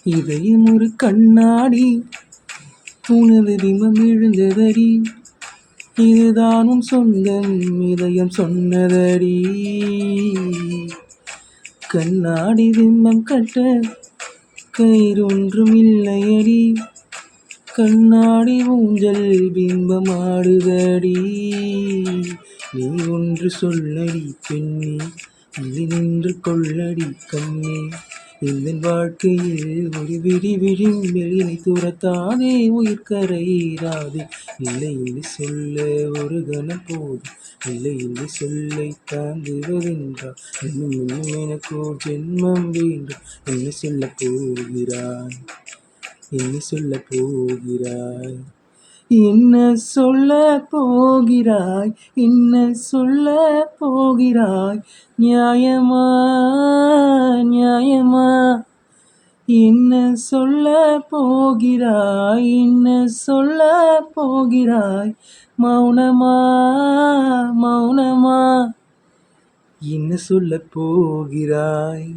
இதயம் ஒரு கண்ணாடி, உனது பிம்பம் எழுந்ததடி, இதுதானும் சொந்தம் இதயம் சொன்னதடி. கண்ணாடி பிம்பம் கட்ட கயிறொன்றும் இல்லையடி, கண்ணாடி ஊஞ்சல் பிம்பம் ஆடுதடி. நீ ஒன்று சொல்லடி பெண்ணே, இது நின்று கொள்ளடி கண்ணே, இந்த வாழ்க்கையில் ஒரு விழி விழிம்பெளினை துரத்தாதே, உயிர் கரையிறாதே. இல்லை என்று சொல்ல ஒரு கணம் போதும், இல்லை என்று சொல்லை தாங்குவதென்றால் இன்னும் இன்னும் எனக்கு ஒரு ஜென்மம் வேண்டும். என்ன சொல்ல போகிறாய், என்ன சொல்ல போகிறாய், என்ன சொல்ல போகிறாய், என்ன சொல்ல போகிறாய், நியாயமா நியாயமா. என்ன சொல்ல போகிறாய், என்ன சொல்ல போகிறாய், மௌனமா மௌனமா. என்ன சொல்ல போகிறாய்.